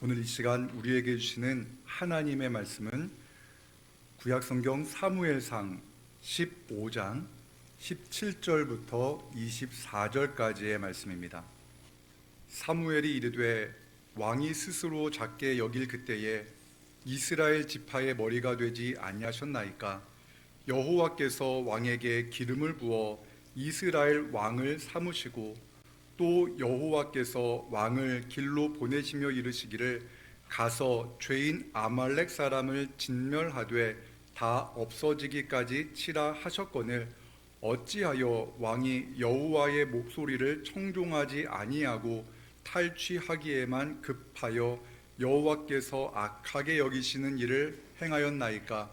오늘 이 시간 우리에게 주시는 하나님의 말씀은 구약성경 사무엘상 15장 17절부터 24절까지의 말씀입니다. 사무엘이 이르되 왕이 스스로 작게 여길 그때에 이스라엘 지파의 머리가 되지 아니하셨나이까? 여호와께서 왕에게 기름을 부어 이스라엘 왕을 삼으시고 또 여호와께서 왕을 길로 보내시며 이르시기를 가서 죄인 아말렉 사람을 진멸하되 다 없어지기까지 치라 하셨거늘 어찌하여 왕이 여호와의 목소리를 청종하지 아니하고 탈취하기에만 급하여 여호와께서 악하게 여기시는 일을 행하였나이까?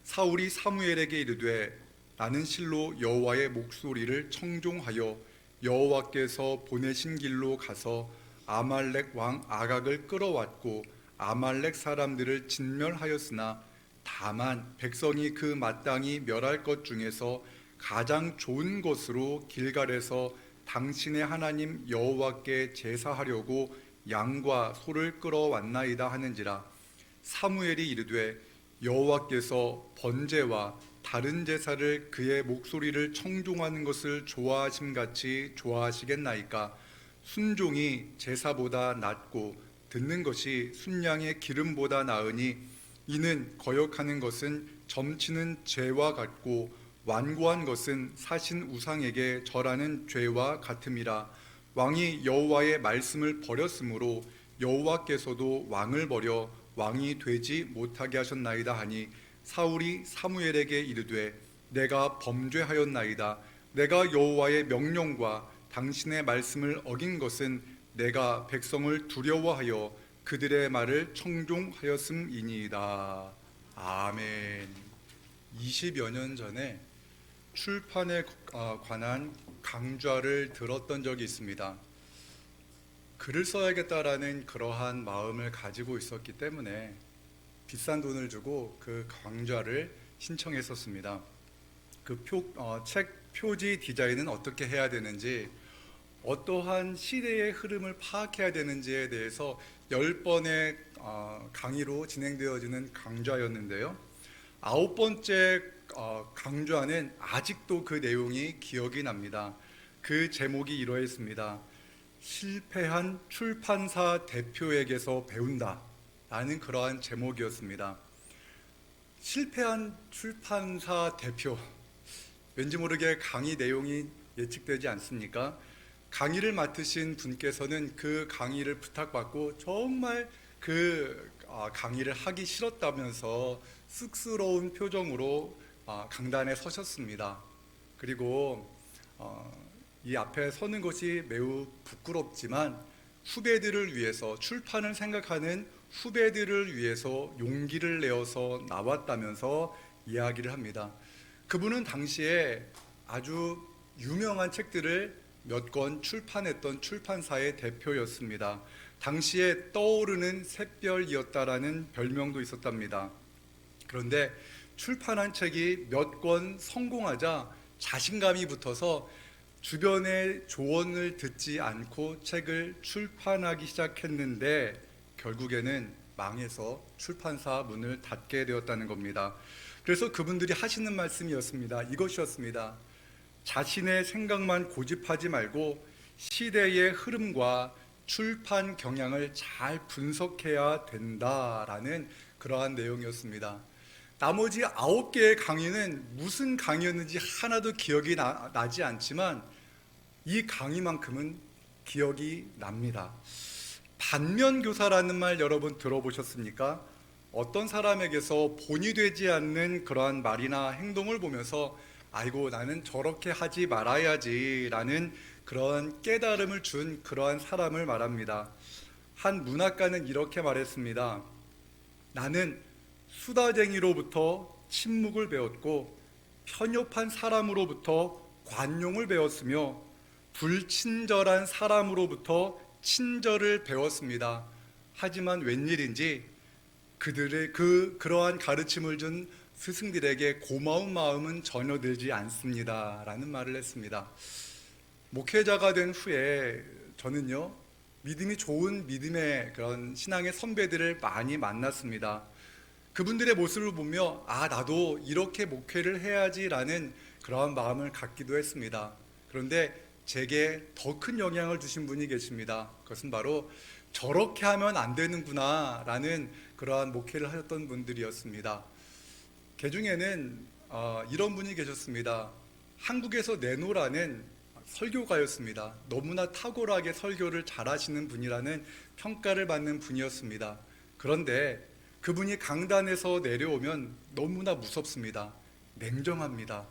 사울이 사무엘에게 이르되 나는 실로 여호와의 목소리를 청종하여 여호와께서 보내신 길로 가서 아말렉 왕 아각을 끌어왔고 아말렉 사람들을 진멸하였으나 다만 백성이 그 마땅히 멸할 것 중에서 가장 좋은 것으로 길갈에서 당신의 하나님 여호와께 제사하려고 양과 소를 끌어왔나이다 하는지라. 사무엘이 이르되 여호와께서 번제와 다른 제사를 그의 목소리를 청종하는 것을 좋아하심같이 좋아하시겠나이까? 순종이 제사보다 낫고 듣는 것이 순양의 기름보다 나으니 이는 거역하는 것은 점치는 죄와 같고 완고한 것은 사신 우상에게 절하는 죄와 같음이라. 왕이 여호와의 말씀을 버렸으므로 여호와께서도 왕을 버려 왕이 되지 못하게 하셨나이다 하니 사울이 사무엘에게 이르되 내가 범죄하였나이다. 내가 여호와의 명령과 당신의 말씀을 어긴 것은 내가 백성을 두려워하여 그들의 말을 청종하였음이니이다. 아멘. 20여 년 전에 출판에 관한 강좌를 들었던 적이 있습니다. 글을 써야겠다라는 그러한 마음을 가지고 있었기 때문에 비싼 돈을 주고 그 강좌를 신청했었습니다. 책 표지 디자인은 어떻게 해야 되는지, 어떠한 시대의 흐름을 파악해야 되는지에 대해서 10번의 강의로 진행되어지는 강좌였는데요. 9번째 강좌는 아직도 그 내용이 기억이 납니다. 그 제목이 이러했습니다. 실패한 출판사 대표에게서 배운다 라는 그러한 제목이었습니다. 실패한 출판사 대표, 왠지 모르게 강의 내용이 예측되지 않습니까? 강의를 맡으신 분께서는 그 강의를 부탁받고 정말 그 강의를 하기 싫었다면서 쑥스러운 표정으로 강단에 서셨습니다. 그리고 이 앞에 서는 것이 매우 부끄럽지만 후배들을 위해서, 출판을 생각하는 후배들을 위해서 용기를 내어서 나왔다면서 이야기를 합니다. 그분은 당시에 아주 유명한 책들을 몇 권 출판했던 출판사의 대표였습니다. 당시에 떠오르는 샛별이었다라는 별명도 있었답니다. 그런데 출판한 책이 몇 권 성공하자 자신감이 붙어서 주변의 조언을 듣지 않고 책을 출판하기 시작했는데 결국에는 망해서 출판사 문을 닫게 되었다는 겁니다. 그래서 그분들이 하시는 말씀이었습니다. 이것이었습니다. 자신의 생각만 고집하지 말고 시대의 흐름과 출판 경향을 잘 분석해야 된다라는 그러한 내용이었습니다. 나머지 9개의 강의는 무슨 강의였는지 하나도 기억이 나지 않지만 이 강의만큼은 기억이 납니다. 반면교사라는 말 여러분 들어보셨습니까? 어떤 사람에게서 본이 되지 않는 그러한 말이나 행동을 보면서 아이고 나는 저렇게 하지 말아야지 라는 그러한 깨달음을 준 그러한 사람을 말합니다. 한 문학가는 이렇게 말했습니다. 나는 수다쟁이로부터 침묵을 배웠고 편협한 사람으로부터 관용을 배웠으며 불친절한 사람으로부터 친절을 배웠습니다. 하지만 웬일인지 그들의 그러한 가르침을 준 스승들에게 고마운 마음은 전혀 들지 않습니다 라는 말을 했습니다. 목회자가 된 후에 저는요 믿음이 좋은 믿음의 그런 신앙의 선배들을 많이 만났습니다. 그분들의 모습을 보며 나도 이렇게 목회를 해야지라는 그러한 마음을 갖기도 했습니다. 그런데 제게 더 큰 영향을 주신 분이 계십니다. 그것은 바로 저렇게 하면 안 되는구나 라는 그러한 목회를 하셨던 분들이었습니다. 그 중에는 이런 분이 계셨습니다. 한국에서 내노라는 설교가였습니다. 너무나 탁월하게 설교를 잘하시는 분이라는 평가를 받는 분이었습니다. 그런데 그분이 강단에서 내려오면 너무나 무섭습니다. 냉정합니다.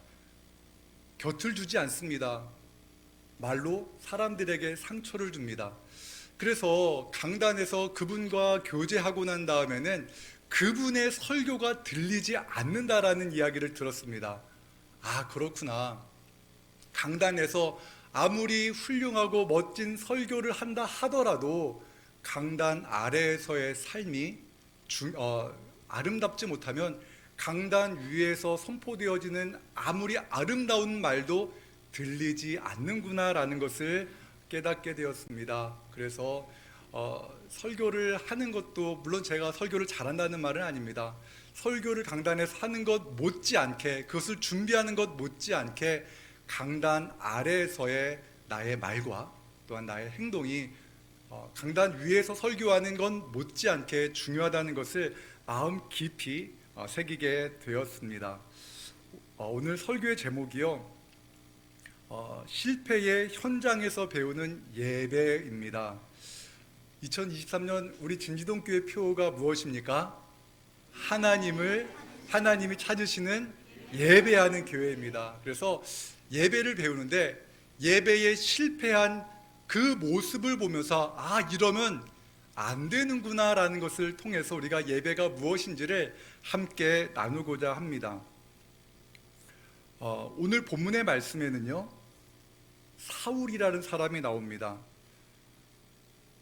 곁을 주지 않습니다. 말로 사람들에게 상처를 줍니다. 그래서 강단에서 그분과 교제하고 난 다음에는 그분의 설교가 들리지 않는다라는 이야기를 들었습니다. 그렇구나. 강단에서 아무리 훌륭하고 멋진 설교를 한다 하더라도 강단 아래에서의 삶이 아름답지 못하면 강단 위에서 선포되어지는 아무리 아름다운 말도 들리지 않는구나라는 것을 깨닫게 되었습니다. 그래서 설교를 하는 것도 물론 제가 설교를 잘한다는 말은 아닙니다. 설교를 강단에서 하는 것 못지않게, 그것을 준비하는 것 못지않게 강단 아래에서의 나의 말과 또한 나의 행동이 강단 위에서 설교하는 건 못지않게 중요하다는 것을 마음 깊이 새기게 되었습니다. 오늘 설교의 제목이요, 실패의 현장에서 배우는 예배입니다. 2023년 우리 진지동교회 표어가 무엇입니까? 하나님이 찾으시는 예배하는 교회입니다. 그래서 예배를 배우는데 예배에 실패한 그 모습을 보면서 이러면 안 되는구나 라는 것을 통해서 우리가 예배가 무엇인지를 함께 나누고자 합니다. 오늘 본문의 말씀에는요, 사울이라는 사람이 나옵니다.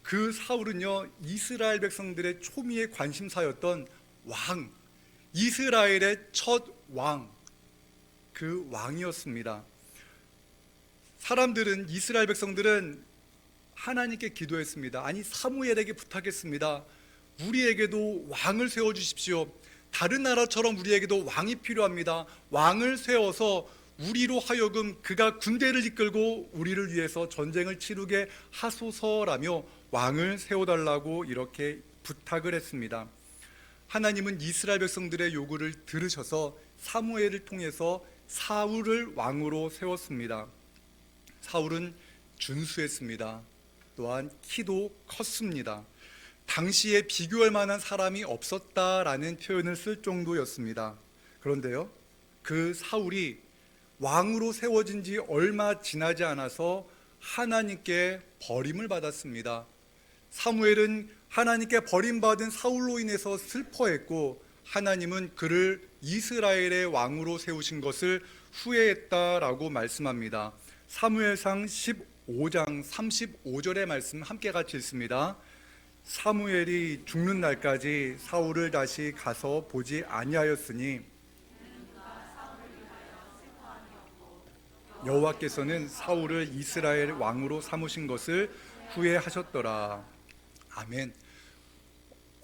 그 사울은요, 이스라엘 백성들의 초미의 관심사였던 왕, 이스라엘의 첫 왕, 그 왕이었습니다. 이스라엘 백성들은 하나님께 기도했습니다. 사무엘에게 부탁했습니다. 우리에게도 왕을 세워주십시오. 다른 나라처럼 우리에게도 왕이 필요합니다. 왕을 세워서 우리로 하여금 그가 군대를 이끌고 우리를 위해서 전쟁을 치르게 하소서라며 왕을 세워달라고 이렇게 부탁을 했습니다. 하나님은 이스라엘 백성들의 요구를 들으셔서 사무엘을 통해서 사울을 왕으로 세웠습니다. 사울은 준수했습니다. 또한 키도 컸습니다. 당시에 비교할 만한 사람이 없었다라는 표현을 쓸 정도였습니다. 그런데요, 그 사울이 왕으로 세워진 지 얼마 지나지 않아서 하나님께 버림을 받았습니다. 사무엘은 하나님께 버림받은 사울로 인해서 슬퍼했고 하나님은 그를 이스라엘의 왕으로 세우신 것을 후회했다라고 말씀합니다. 사무엘상 15장 35절의 말씀 함께 같이 읽습니다. 사무엘이 죽는 날까지 사울을 다시 가서 보지 아니하였으니 여호와께서는 사울을 이스라엘 왕으로 삼으신 것을 후회하셨더라. 아멘.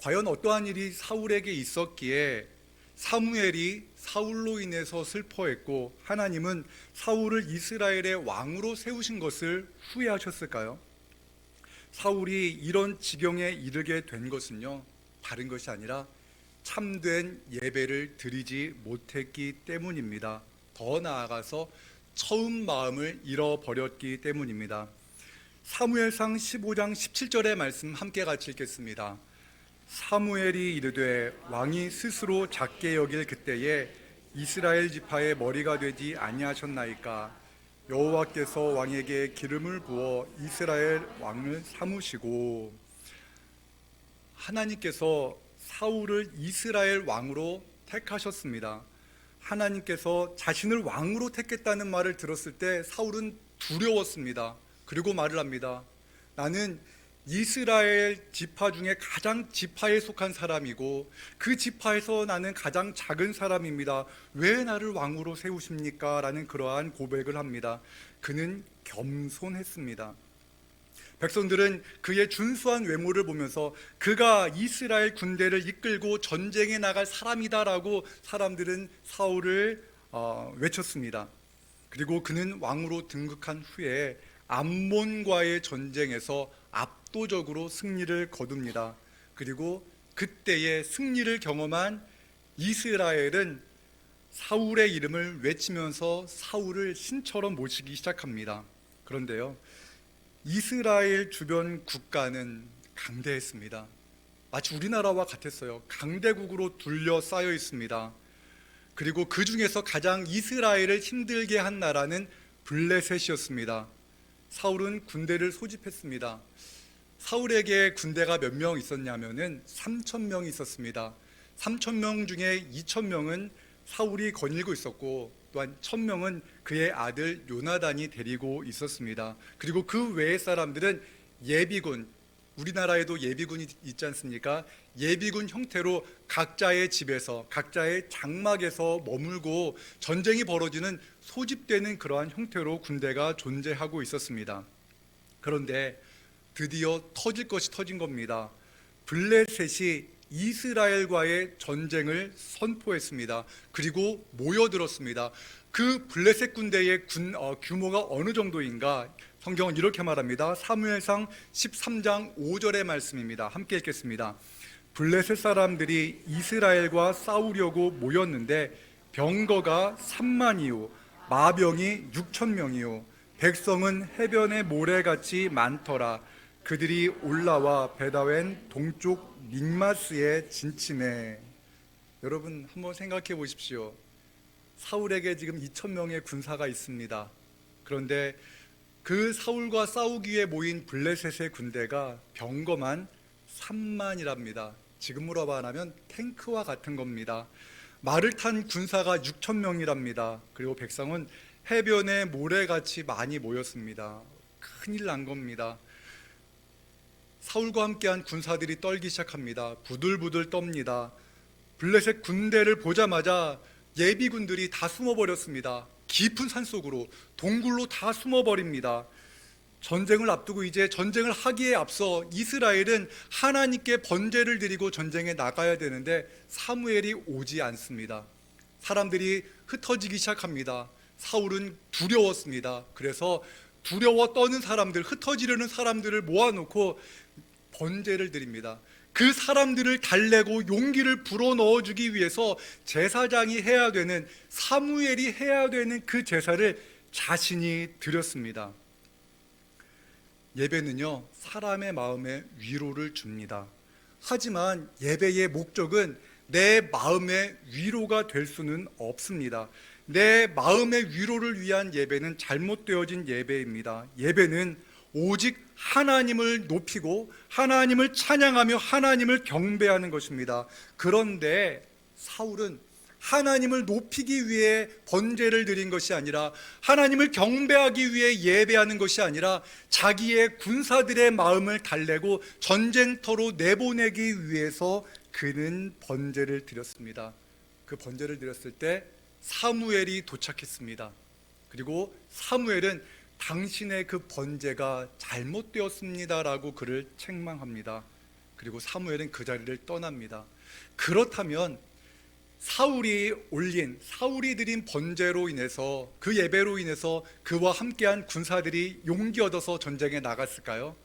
과연 어떠한 일이 사울에게 있었기에 사무엘이 사울로 인해서 슬퍼했고 하나님은 사울을 이스라엘의 왕으로 세우신 것을 후회하셨을까요? 사울이 이런 지경에 이르게 된 것은요, 다른 것이 아니라 참된 예배를 드리지 못했기 때문입니다. 더 나아가서 처음 마음을 잃어버렸기 때문입니다. 사무엘상 15장 17절의 말씀 함께 같이 읽겠습니다. 사무엘이 이르되 왕이 스스로 작게 여길 그때에 이스라엘 지파의 머리가 되지 아니하셨나이까. 여호와께서 왕에게 기름을 부어 이스라엘 왕을 삼으시고. 하나님께서 사울을 이스라엘 왕으로 택하셨습니다. 하나님께서 자신을 왕으로 택했다는 말을 들었을 때 사울은 두려웠습니다. 그리고 말을 합니다. 나는 이스라엘 지파 중에 가장 지파에 속한 사람이고 그 지파에서 나는 가장 작은 사람입니다. 왜 나를 왕으로 세우십니까? 라는 그러한 고백을 합니다. 그는 겸손했습니다. 백성들은 그의 준수한 외모를 보면서 그가 이스라엘 군대를 이끌고 전쟁에 나갈 사람이다라고 사람들은 사울을 외쳤습니다. 그리고 그는 왕으로 등극한 후에 암몬과의 전쟁에서 압도적으로 승리를 거둡니다. 그리고 그때의 승리를 경험한 이스라엘은 사울의 이름을 외치면서 사울을 신처럼 모시기 시작합니다. 그런데요, 이스라엘 주변 국가는 강대했습니다. 마치 우리나라와 같았어요. 강대국으로 둘러싸여 있습니다. 그리고 그 중에서 가장 이스라엘을 힘들게 한 나라는 블레셋이었습니다. 사울은 군대를 소집했습니다. 사울에게 군대가 몇 명 있었냐면은 3,000명이 있었습니다. 3,000명 중에 2,000명은 사울이 거닐고 있었고, 또한 1,000명은 그의 아들 요나단이 데리고 있었습니다. 그리고 그 외의 사람들은 예비군, 우리나라에도 예비군이 있지 않습니까? 예비군 형태로 각자의 집에서, 각자의 장막에서 머물고 전쟁이 벌어지는 소집되는 그러한 형태로 군대가 존재하고 있었습니다. 그런데 드디어 터질 것이 터진 겁니다. 블레셋이 이스라엘과의 전쟁을 선포했습니다. 그리고 모여들었습니다. 그 블레셋 군대의 규모가 어느 정도인가? 성경은 이렇게 말합니다. 사무엘상 13장 5절의 말씀입니다. 함께 읽겠습니다. 블레셋 사람들이 이스라엘과 싸우려고 모였는데 병거가 3만이요 마병이 6,000명이요 백성은 해변의 모래같이 많더라. 그들이 올라와 베다웬 동쪽 믹마스에 진침해. 여러분 한번 생각해 보십시오. 사울에게 지금 2,000명의 군사가 있습니다. 그런데 그 사울과 싸우기 위해 모인 블레셋의 군대가 병거만 3만이랍니다. 지금으로 말하면 탱크와 같은 겁니다. 말을 탄 군사가 6,000명이랍니다. 그리고 백성은 해변에 모래같이 많이 모였습니다. 큰일 난 겁니다. 사울과 함께한 군사들이 떨기 시작합니다. 부들부들 떱니다. 블레셋 군대를 보자마자 예비군들이 다 숨어버렸습니다. 깊은 산속으로, 동굴로 다 숨어버립니다. 전쟁을 앞두고 이제 전쟁을 하기에 앞서 이스라엘은 하나님께 번제를 드리고 전쟁에 나가야 되는데 사무엘이 오지 않습니다. 사람들이 흩어지기 시작합니다. 사울은 두려웠습니다. 그래서 두려워 떠는 사람들, 흩어지려는 사람들을 모아놓고 번제를 드립니다. 그 사람들을 달래고 용기를 불어넣어주기 위해서 제사장이 해야 되는, 사무엘이 해야 되는 그 제사를 자신이 드렸습니다. 예배는요, 사람의 마음에 위로를 줍니다. 하지만 예배의 목적은 내 마음의 위로가 될 수는 없습니다. 내 마음의 위로를 위한 예배는 잘못되어진 예배입니다. 예배는 오직 하나님을 높이고 하나님을 찬양하며 하나님을 경배하는 것입니다. 그런데 사울은 하나님을 높이기 위해 번제를 드린 것이 아니라, 하나님을 경배하기 위해 예배하는 것이 아니라 자기의 군사들의 마음을 달래고 전쟁터로 내보내기 위해서 그는 번제를 드렸습니다. 그 번제를 드렸을 때 사무엘이 도착했습니다. 그리고 사무엘은 당신의 그 번제가 잘못되었습니다라고 그를 책망합니다. 그리고 사무엘은 그 자리를 떠납니다. 그렇다면 사울이 드린 번제로 인해서, 그 예배로 인해서 그와 함께한 군사들이 용기 얻어서 전쟁에 나갔을까요?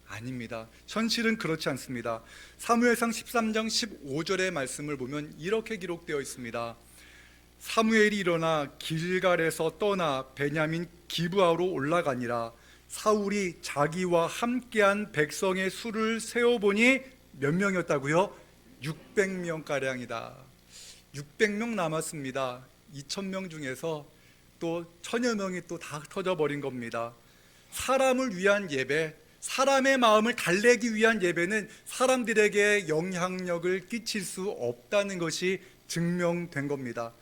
아닙니다. 현실은 그렇지 않습니다. 사무엘상 13장 15절의 말씀을 보면 이렇게 기록되어 있습니다. 사무엘이 일어나 길갈에서 떠나 베냐민 기브아로 올라가니라. 사울이 자기와 함께한 백성의 수를 세어보니 몇 명이었다고요? 600명가량이다. 600명 남았습니다. 2,000명 중에서 또 1,000여 명이 또 다 흩어져 버린 겁니다. 사람을 위한 예배, 사람의 마음을 달래기 위한 예배는 사람들에게 영향력을 끼칠 수 없다는 것이 증명된 겁니다.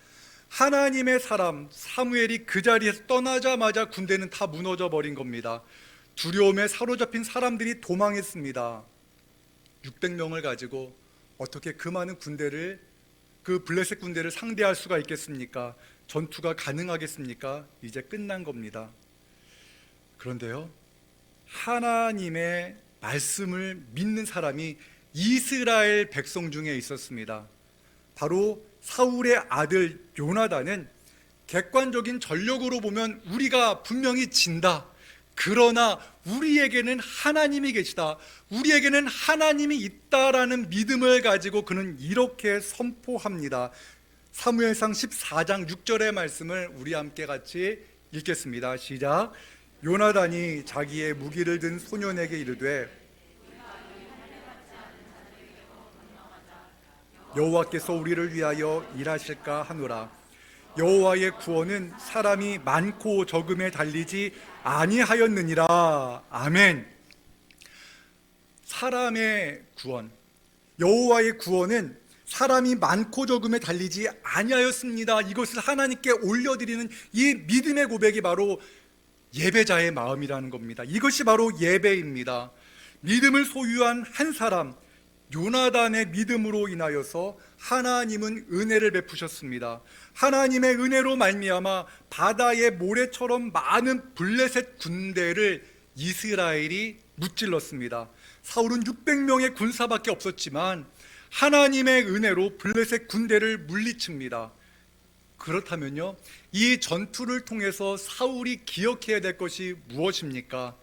하나님의 사람 사무엘이 그 자리에서 떠나자마자 군대는 다 무너져 버린 겁니다. 두려움에 사로잡힌 사람들이 도망했습니다. 600명을 가지고 어떻게 그 많은 군대를, 그 블레셋 군대를 상대할 수가 있겠습니까? 전투가 가능하겠습니까? 이제 끝난 겁니다. 그런데요, 하나님의 말씀을 믿는 사람이 이스라엘 백성 중에 있었습니다. 바로 사울의 아들 요나단은 객관적인 전력으로 보면 우리가 분명히 진다. 그러나 우리에게는 하나님이 계시다. 우리에게는 하나님이 있다라는 믿음을 가지고 그는 이렇게 선포합니다. 사무엘상 14장 6절의 말씀을 우리 함께 같이 읽겠습니다. 시작. 요나단이 자기의 무기를 든 소년에게 이르되 여호와께서 우리를 위하여 일하실까 하노라. 여호와의 구원은 사람이 많고 적음에 달리지 아니하였느니라. 아멘. 사람의 구원, 여호와의 구원은 사람이 많고 적음에 달리지 아니하였습니다. 이것을 하나님께 올려드리는 이 믿음의 고백이 바로 예배자의 마음이라는 겁니다. 이것이 바로 예배입니다. 믿음을 소유한 한 사람, 요나단의 믿음으로 인하여서 하나님은 은혜를 베푸셨습니다. 하나님의 은혜로 말미암아 바다의 모래처럼 많은 블레셋 군대를 이스라엘이 무찔렀습니다. 사울은 600명의 군사밖에 없었지만 하나님의 은혜로 블레셋 군대를 물리칩니다. 그렇다면요, 이 전투를 통해서 사울이 기억해야 될 것이 무엇입니까?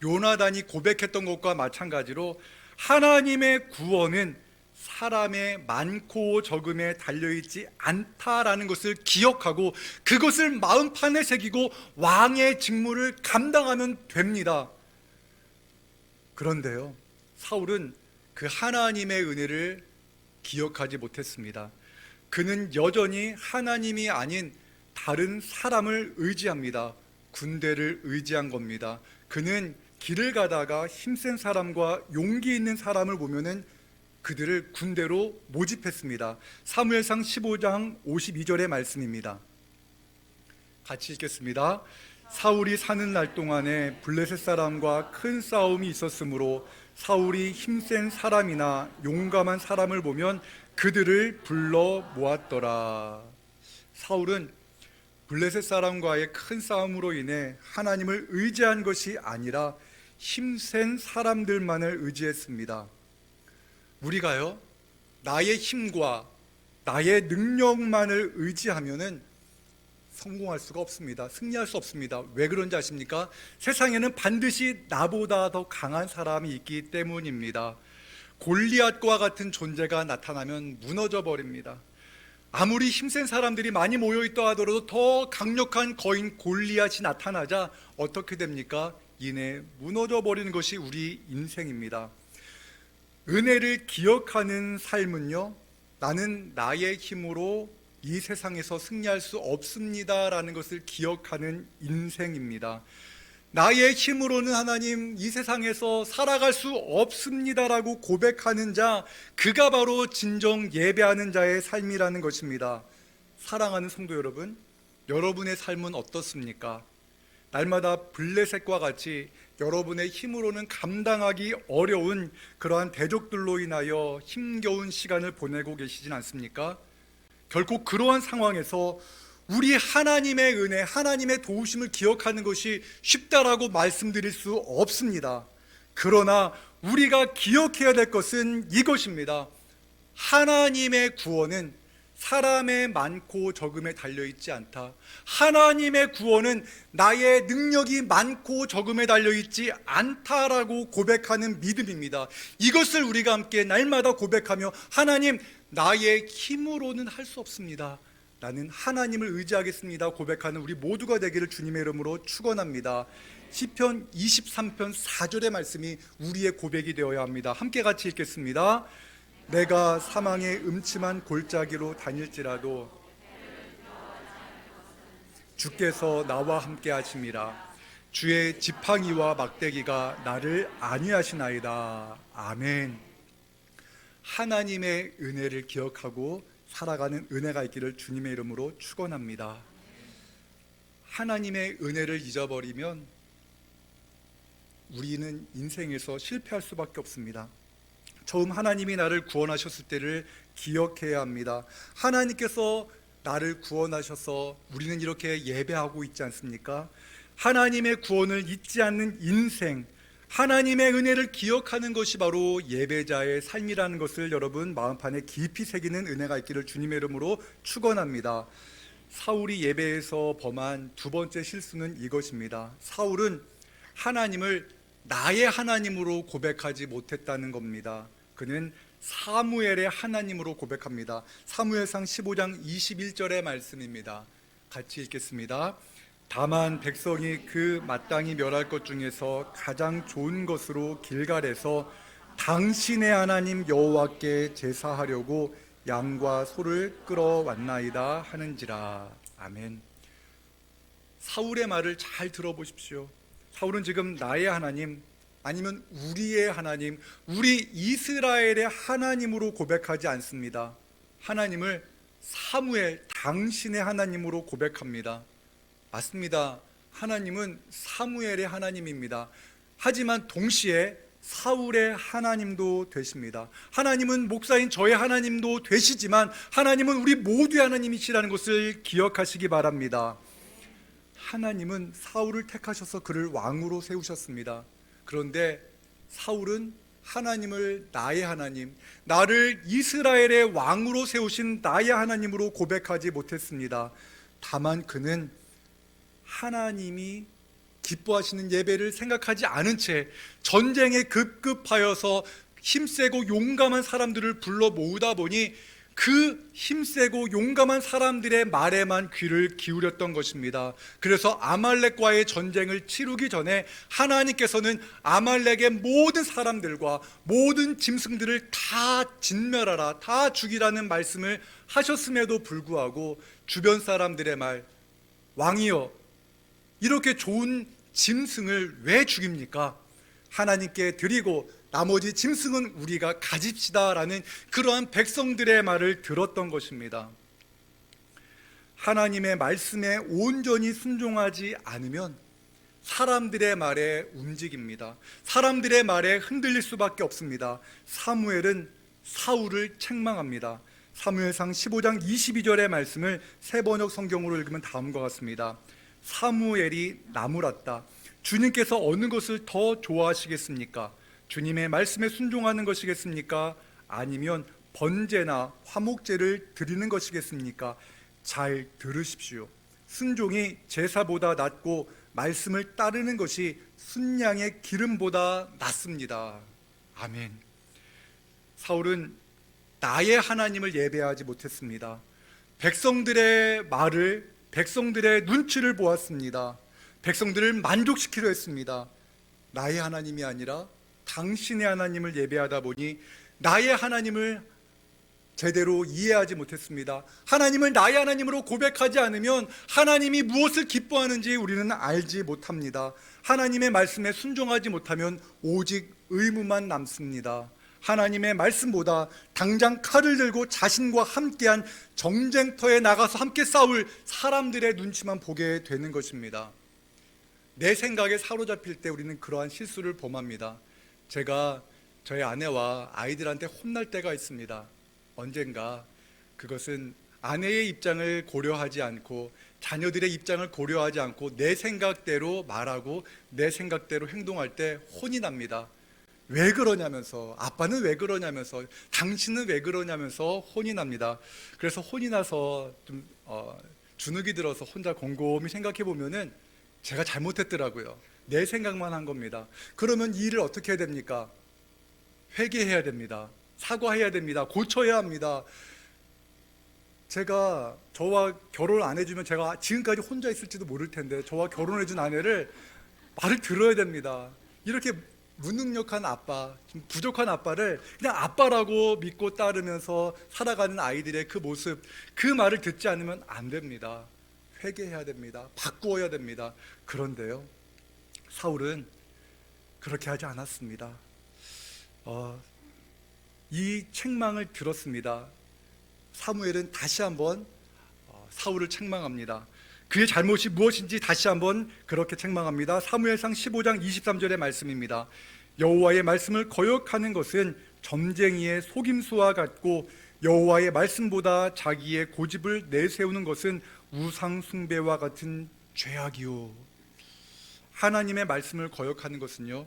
요나단이 고백했던 것과 마찬가지로 하나님의 구원은 사람의 많고 적음에 달려있지 않다라는 것을 기억하고 그것을 마음판에 새기고 왕의 직무를 감당하면 됩니다. 그런데요, 사울은 그 하나님의 은혜를 기억하지 못했습니다. 그는 여전히 하나님이 아닌 다른 사람을 의지합니다. 군대를 의지한 겁니다. 그는 길을 가다가 힘센 사람과 용기 있는 사람을 보면은 그들을 군대로 모집했습니다. 사무엘상 15장 52절의 말씀입니다. 같이 읽겠습니다. 사울이 사는 날 동안에 블레셋 사람과 큰 싸움이 있었으므로 사울이 힘센 사람이나 용감한 사람을 보면 그들을 불러 모았더라. 사울은 블레셋 사람과의 큰 싸움으로 인해 하나님을 의지한 것이 아니라 힘센 사람들만을 의지했습니다. 우리가요, 나의 힘과 나의 능력만을 의지하면은 성공할 수가 없습니다. 승리할 수 없습니다. 왜 그런지 아십니까? 세상에는 반드시 나보다 더 강한 사람이 있기 때문입니다. 골리앗과 같은 존재가 나타나면 무너져 버립니다. 아무리 힘센 사람들이 많이 모여있다 하더라도 더 강력한 거인 골리앗이 나타나자 어떻게 됩니까? 이내 무너져 버리는 것이 우리 인생입니다. 은혜를 기억하는 삶은요, 나는 나의 힘으로 이 세상에서 승리할 수 없습니다라는 것을 기억하는 인생입니다. 나의 힘으로는 하나님 이 세상에서 살아갈 수 없습니다라고 고백하는 자, 그가 바로 진정 예배하는 자의 삶이라는 것입니다. 사랑하는 성도 여러분, 여러분의 삶은 어떻습니까? 날마다 블레셋과 같이 여러분의 힘으로는 감당하기 어려운 그러한 대적들로 인하여 힘겨운 시간을 보내고 계시진 않습니까? 결코 그러한 상황에서 우리 하나님의 은혜, 하나님의 도우심을 기억하는 것이 쉽다라고 말씀드릴 수 없습니다. 그러나 우리가 기억해야 될 것은 이것입니다. 하나님의 구원은 사람의 많고 적음에 달려있지 않다. 하나님의 구원은 나의 능력이 많고 적음에 달려있지 않다라고 고백하는 믿음입니다. 이것을 우리가 함께 날마다 고백하며 하나님, 나의 힘으로는 할 수 없습니다. 나는 하나님을 의지하겠습니다. 고백하는 우리 모두가 되기를 주님의 이름으로 축원합니다. 시편 23편 4절의 말씀이 우리의 고백이 되어야 합니다. 함께 같이 읽겠습니다. 내가 사망의 음침한 골짜기로 다닐지라도 주께서 나와 함께 하심이라. 주의 지팡이와 막대기가 나를 안위하시나이다. 아멘. 하나님의 은혜를 기억하고 살아가는 은혜가 있기를 주님의 이름으로 축원합니다. 하나님의 은혜를 잊어버리면 우리는 인생에서 실패할 수밖에 없습니다. 처음 하나님이 나를 구원하셨을 때를 기억해야 합니다. 하나님께서 나를 구원하셔서 우리는 이렇게 예배하고 있지 않습니까? 하나님의 구원을 잊지 않는 인생, 하나님의 은혜를 기억하는 것이 바로 예배자의 삶이라는 것을 여러분 마음판에 깊이 새기는 은혜가 있기를 주님의 이름으로 축원합니다. 사울이 예배에서 범한 두 번째 실수는 이것입니다. 사울은 하나님을 나의 하나님으로 고백하지 못했다는 겁니다. 그는 사무엘의 하나님으로 고백합니다. 사무엘상 15장 21절의 말씀입니다. 같이 읽겠습니다. 다만 백성이 그 마땅히 멸할 것 중에서 가장 좋은 것으로 길갈에서 당신의 하나님 여호와께 제사하려고 양과 소를 끌어왔나이다 하는지라. 아멘. 사울의 말을 잘 들어보십시오. 사울은 지금 나의 하나님, 아니면 우리의 하나님, 우리 이스라엘의 하나님으로 고백하지 않습니다. 하나님을 사무엘, 당신의 하나님으로 고백합니다. 맞습니다. 하나님은 사무엘의 하나님입니다. 하지만 동시에 사울의 하나님도 되십니다. 하나님은 목사인 저의 하나님도 되시지만 하나님은 우리 모두의 하나님이시라는 것을 기억하시기 바랍니다. 하나님은 사울을 택하셔서 그를 왕으로 세우셨습니다. 그런데 사울은 하나님을 나의 하나님, 나를 이스라엘의 왕으로 세우신 나의 하나님으로 고백하지 못했습니다. 다만 그는 하나님이 기뻐하시는 예배를 생각하지 않은 채 전쟁에 급급하여서 힘세고 용감한 사람들을 불러 모으다 보니 그 힘세고 용감한 사람들의 말에만 귀를 기울였던 것입니다. 그래서 아말렉과의 전쟁을 치르기 전에 하나님께서는 아말렉의 모든 사람들과 모든 짐승들을 다 진멸하라, 다 죽이라는 말씀을 하셨음에도 불구하고 주변 사람들의 말, 왕이여 이렇게 좋은 짐승을 왜 죽입니까? 하나님께 드리고 나머지 짐승은 우리가 가집시다라는 그러한 백성들의 말을 들었던 것입니다. 하나님의 말씀에 온전히 순종하지 않으면 사람들의 말에 움직입니다. 사람들의 말에 흔들릴 수밖에 없습니다. 사무엘은 사울을 책망합니다. 사무엘상 15장 22절의 말씀을 세 번역 성경으로 읽으면 다음과 같습니다. 사무엘이 나무랐다. 주님께서 어느 것을 더 좋아하시겠습니까? 주님의 말씀에 순종하는 것이겠습니까? 아니면 번제나 화목제를 드리는 것이겠습니까? 잘 들으십시오. 순종이 제사보다 낫고 말씀을 따르는 것이 순양의 기름보다 낫습니다. 아멘. 사울은 나의 하나님을 예배하지 못했습니다. 백성들의 말을, 백성들의 눈치를 보았습니다. 백성들을 만족시키려 했습니다. 나의 하나님이 아니라 당신의 하나님을 예배하다 보니 나의 하나님을 제대로 이해하지 못했습니다. 하나님을 나의 하나님으로 고백하지 않으면 하나님이 무엇을 기뻐하는지 우리는 알지 못합니다. 하나님의 말씀에 순종하지 못하면 오직 의무만 남습니다. 하나님의 말씀보다 당장 칼을 들고 자신과 함께한 정쟁터에 나가서 함께 싸울 사람들의 눈치만 보게 되는 것입니다. 내 생각에 사로잡힐 때 우리는 그러한 실수를 범합니다. 제가 저희 아내와 아이들한테 혼날 때가 있습니다. 언젠가 그것은 아내의 입장을 고려하지 않고 자녀들의 입장을 고려하지 않고 내 생각대로 말하고 내 생각대로 행동할 때 혼이 납니다. 왜 그러냐면서, 아빠는 왜 그러냐면서, 당신은 왜 그러냐면서 혼이 납니다. 그래서 혼이 나서 좀 주눅이 들어서 혼자 곰곰이 생각해 보면은 제가 잘못했더라고요. 내 생각만 한 겁니다. 그러면 이 일을 어떻게 해야 됩니까? 회개해야 됩니다. 사과해야 됩니다. 고쳐야 합니다. 제가 저와 결혼 안 해주면 제가 지금까지 혼자 있을지도 모를 텐데 저와 결혼해준 아내를 말을 들어야 됩니다. 이렇게 무능력한 아빠, 좀 부족한 아빠를 그냥 아빠라고 믿고 따르면서 살아가는 아이들의 그 모습, 그 말을 듣지 않으면 안 됩니다. 회개해야 됩니다. 바꾸어야 됩니다. 그런데요, 사울은 그렇게 하지 않았습니다. 이 책망을 들었습니다. 사무엘은 다시 한번 사울을 책망합니다. 그의 잘못이 무엇인지 다시 한번 그렇게 책망합니다. 사무엘상 15장 23절의 말씀입니다. 여호와의 말씀을 거역하는 것은 점쟁이의 속임수와 같고 여호와의 말씀보다 자기의 고집을 내세우는 것은 우상 숭배와 같은 죄악이요. 하나님의 말씀을 거역하는 것은요,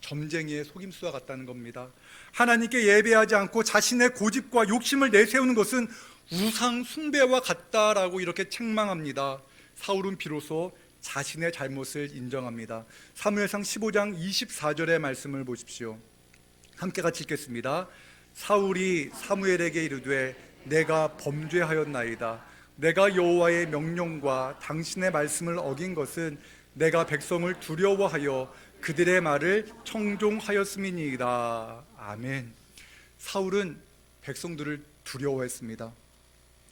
점쟁이의 속임수와 같다는 겁니다. 하나님께 예배하지 않고 자신의 고집과 욕심을 내세우는 것은 우상 숭배와 같다라고 이렇게 책망합니다. 사울은 비로소 자신의 잘못을 인정합니다. 사무엘상 15장 24절의 말씀을 보십시오. 함께 같이 읽겠습니다. 사울이 사무엘에게 이르되 내가 범죄하였나이다. 내가 여호와의 명령과 당신의 말씀을 어긴 것은 내가 백성을 두려워하여 그들의 말을 청종하였음이니이다. 아멘. 사울은 백성들을 두려워했습니다.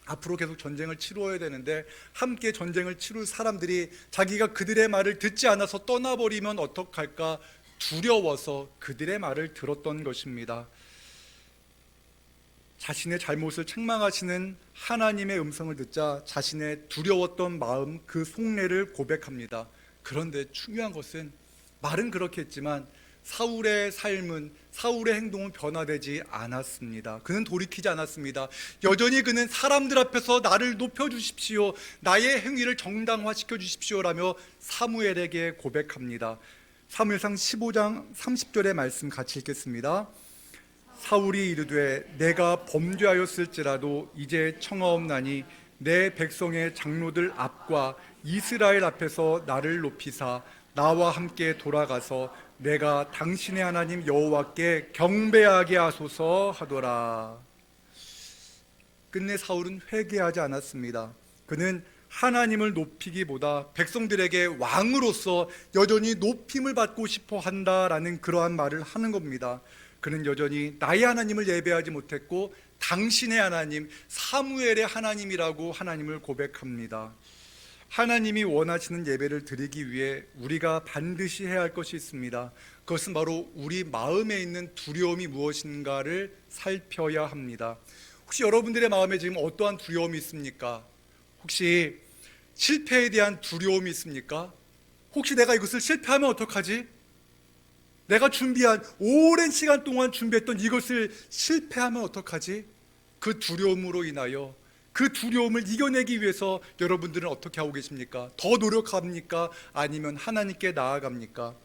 앞으로 계속 전쟁을 치루어야 되는데 함께 전쟁을 치룰 사람들이 자기가 그들의 말을 듣지 않아서 떠나버리면 어떡할까 두려워서 그들의 말을 들었던 것입니다. 자신의 잘못을 책망하시는 하나님의 음성을 듣자 자신의 두려웠던 마음, 그 속내를 고백합니다. 그런데 중요한 것은 말은 그렇게 했지만 사울의 삶은, 사울의 행동은 변화되지 않았습니다. 그는 돌이키지 않았습니다. 여전히 그는 사람들 앞에서 나를 높여주십시오, 나의 행위를 정당화시켜 주십시오라며 사무엘에게 고백합니다. 사무엘상 15장 30절의 말씀 같이 읽겠습니다. 사울이 이르되 내가 범죄하였을지라도 이제 청하옵나니 내 백성의 장로들 앞과 이스라엘 앞에서 나를 높이사 나와 함께 돌아가서 내가 당신의 하나님 여호와께 경배하게 하소서 하더라. 끝내 사울은 회개하지 않았습니다. 그는 하나님을 높이기보다 백성들에게 왕으로서 여전히 높임을 받고 싶어 한다라는 그러한 말을 하는 겁니다. 그는 여전히 나의 하나님을 예배하지 못했고 당신의 하나님, 사무엘의 하나님이라고 하나님을 고백합니다. 하나님이 원하시는 예배를 드리기 위해 우리가 반드시 해야 할 것이 있습니다. 그것은 바로 우리 마음에 있는 두려움이 무엇인가를 살펴야 합니다. 혹시 여러분들의 마음에 지금 어떠한 두려움이 있습니까? 혹시 실패에 대한 두려움이 있습니까? 혹시 내가 이것을 실패하면 어떡하지? 내가 준비한 오랜 시간 동안 준비했던 이것을 실패하면 어떡하지? 그 두려움으로 인하여, 그 두려움을 이겨내기 위해서 여러분들은 어떻게 하고 계십니까? 더 노력합니까? 아니면 하나님께 나아갑니까?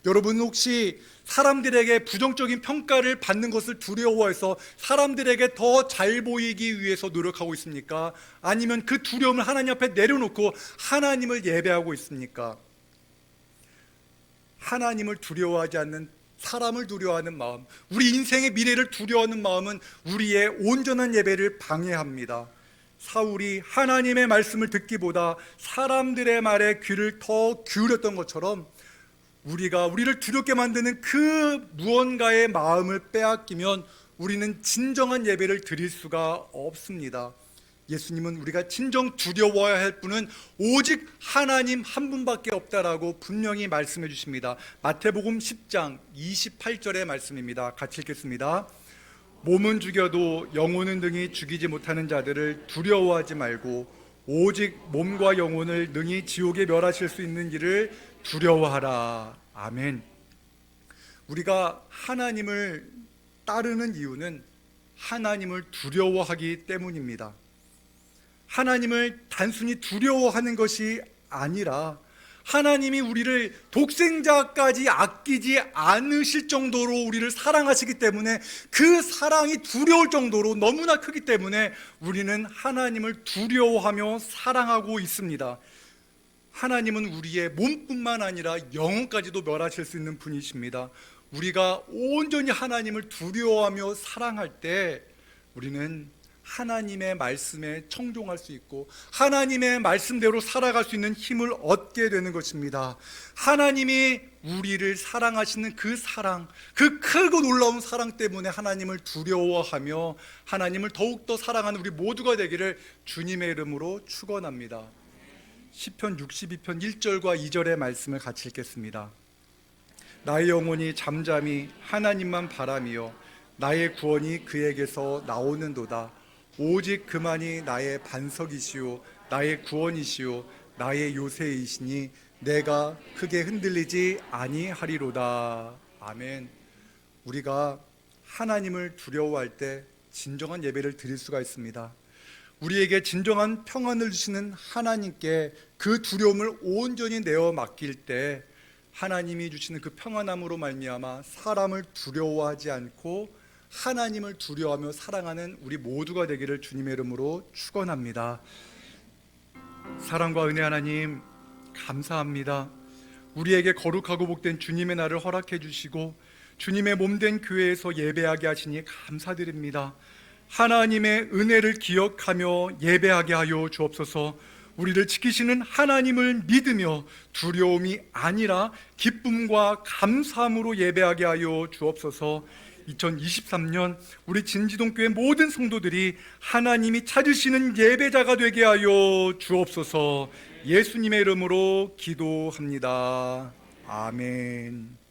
여러분 혹시 사람들에게 부정적인 평가를 받는 것을 두려워해서 사람들에게 더 잘 보이기 위해서 노력하고 있습니까? 아니면 그 두려움을 하나님 앞에 내려놓고 하나님을 예배하고 있습니까? 하나님을 두려워하지 않는, 사람을 두려워하는 마음, 우리 인생의 미래를 두려워하는 마음은 우리의 온전한 예배를 방해합니다. 사울이 하나님의 말씀을 듣기보다 사람들의 말에 귀를 더 기울였던 것처럼 우리를 두렵게 만드는 그 무언가의 마음을 빼앗기면 우리는 진정한 예배를 드릴 수가 없습니다. 예수님은 우리가 진정 두려워해야 할 분은 오직 하나님 한 분밖에 없다라고 분명히 말씀해 주십니다. 마태복음 10장 28절의 말씀입니다. 같이 읽겠습니다. 몸은 죽여도 영혼은 능히 죽이지 못하는 자들을 두려워하지 말고 오직 몸과 영혼을 능히 지옥에 멸하실 수 있는 이를 두려워하라. 아멘. 우리가 하나님을 따르는 이유는 하나님을 두려워하기 때문입니다. 하나님을 단순히 두려워하는 것이 아니라 하나님이 우리를 독생자까지 아끼지 않으실 정도로 우리를 사랑하시기 때문에 그 사랑이 두려울 정도로 너무나 크기 때문에 우리는 하나님을 두려워하며 사랑하고 있습니다. 하나님은 우리의 몸뿐만 아니라 영혼까지도 멸하실 수 있는 분이십니다. 우리가 온전히 하나님을 두려워하며 사랑할 때 우리는 하나님의 말씀에 청종할 수 있고 하나님의 말씀대로 살아갈 수 있는 힘을 얻게 되는 것입니다. 하나님이 우리를 사랑하시는 그 사랑, 그 크고 놀라운 사랑 때문에 하나님을 두려워하며 하나님을 더욱더 사랑하는 우리 모두가 되기를 주님의 이름으로 축원합니다. 시편 62편 1절과 2절의 말씀을 같이 읽겠습니다. 나의 영혼이 잠잠히 하나님만 바라며 나의 구원이 그에게서 나오는도다. 오직 그만이 나의 반석이시오 나의 구원이시오 나의 요새이시니 내가 크게 흔들리지 아니하리로다. 아멘. 우리가 하나님을 두려워할 때 진정한 예배를 드릴 수가 있습니다. 우리에게 진정한 평안을 주시는 하나님께 그 두려움을 온전히 내어 맡길 때 하나님이 주시는 그 평안함으로 말미암아 사람을 두려워하지 않고 하나님을 두려워하며 사랑하는 우리 모두가 되기를 주님의 이름으로 축원합니다. 사랑과 은혜 하나님 감사합니다. 우리에게 거룩하고 복된 주님의 날을 허락해 주시고 주님의 몸된 교회에서 예배하게 하시니 감사드립니다. 하나님의 은혜를 기억하며 예배하게 하여 주옵소서. 우리를 지키시는 하나님을 믿으며 두려움이 아니라 기쁨과 감사함으로 예배하게 하여 주옵소서. 2023년 우리 진지동교회 모든 성도들이 하나님이 찾으시는 예배자가 되게 하여 주옵소서. 예수님의 이름으로 기도합니다. 아멘.